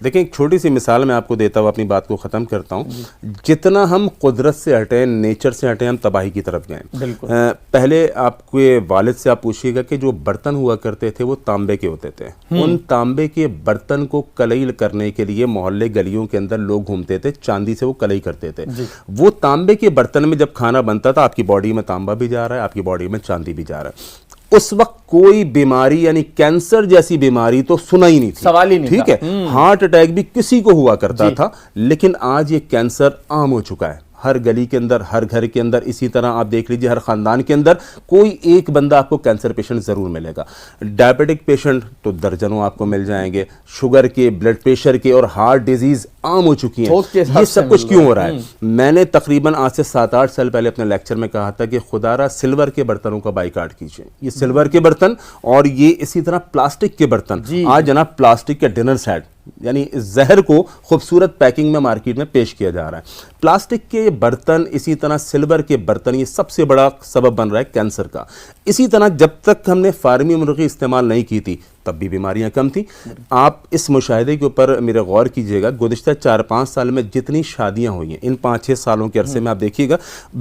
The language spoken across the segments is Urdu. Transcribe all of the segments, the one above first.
دیکھیں ایک چھوٹی سی مثال میں آپ کو دیتا ہوں، اپنی بات کو ختم کرتا ہوں. جتنا ہم قدرت سے ہٹیں، نیچر سے ہٹیں، ہم تباہی کی طرف گئے. پہلے آپ کے والد سے آپ پوچھیے گا کہ جو برتن ہوا کرتے تھے وہ تانبے کے ہوتے تھے. ان تانبے کے برتن کو کلئی کرنے کے لیے محلے گلیوں کے اندر لوگ گھومتے تھے، چاندی سے وہ کلئی کرتے تھے. وہ تانبے کے برتن میں جب کھانا بنتا تھا، آپ کی باڈی میں تانبا بھی جا رہا ہے، آپ کی باڈی میں چاندی بھی جا رہا ہے. اس وقت کوئی بیماری یعنی کینسر جیسی بیماری تو سنا ہی نہیں تھی، سوال ہی نہیں. ٹھیک ہے، ہارٹ اٹیک بھی کسی کو ہوا کرتا تھا. لیکن آج یہ کینسر عام ہو چکا ہے، ہر گلی کے اندر، ہر گھر کے اندر. اسی طرح آپ دیکھ لیجئے ہر خاندان کے اندر کوئی ایک بندہ آپ کو کینسر پیشنٹ ضرور ملے گا. ڈائبٹک پیشنٹ تو درجنوں آپ کو مل جائیں گے. شوگر کے، بلڈ پریشر کے اور ہارٹ ڈیزیز عام ہو چکی ہیں. یہ سب کچھ کیوں ہو رہا ہے؟ میں نے تقریباً آج سے 7-8 سال پہلے اپنے لیکچر میں کہا تھا کہ خدا را سلور کے برتنوں کا بائیکاٹ کیجئے. یہ سلور کے برتن اور یہ اسی طرح پلاسٹک کے برتن. آج جناب پلاسٹک کے ڈنر سیٹ یعنی زہر کو خوبصورت پیکنگ میں مارکیٹ میں پیش کیا جا رہا ہے. پلاسٹک کے برتن، اسی طرح سلور کے برتن، یہ سب سے بڑا سبب بن رہا ہے کینسر کا. اسی طرح جب تک ہم نے فارمی مرغی استعمال نہیں کی تھی تب بھی بیماریاں کم تھیں. آپ اس مشاہدے کے اوپر میرے غور کیجئے گا، گزشتہ 4-5 سال میں جتنی شادیاں ہوئی ہیں، ان 5-6 سالوں کے عرصے میں آپ دیکھیے گا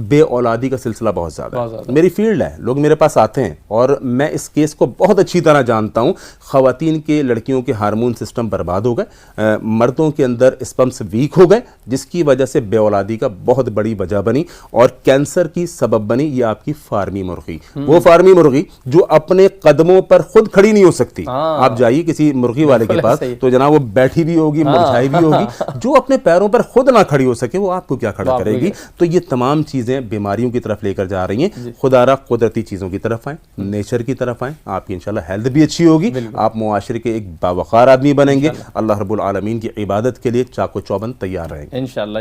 بے اولادی کا سلسلہ بہت زیادہ ہے. میری فیلڈ ہے، لوگ میرے پاس آتے ہیں اور میں اس کیس کو بہت اچھی طرح جانتا ہوں. خواتین کے، لڑکیوں کے ہارمون سسٹم برباد ہو گئے، مردوں کے اندر اسپمس ویک ہو گئے، جس کی وجہ سے بے اولادی کا بہت بڑی وجہ بنی اور کینسر کی سبب بنی یہ آپ کی فارمی مرغی. وہ فارمی مرغی جو اپنے قدموں پر خود کھڑی نہیں ہو سکتی. آپ جائیے کسی مرغی والے کے پاس تو جناب وہ بیٹھی بھی ہوگی، مرجھائی بھی ہوگی. جو اپنے پیروں پر خود نہ کھڑی ہو سکے وہ آپ کو کیا کھڑا کرے گی؟ تو یہ تمام چیزیں بیماریوں کی طرف لے کر جا رہی ہیں. خدا را قدرتی چیزوں کی طرف آئیں، نیچر کی طرف آئیں، آپ کی انشاءاللہ ہیلتھ بھی اچھی ہوگی، آپ معاشرے کے ایک باوقار آدمی بنیں گے. اللہ رب العالمین کی عبادت کے لیے چاق و چوبند تیار رہیں گے. انشاءاللہ.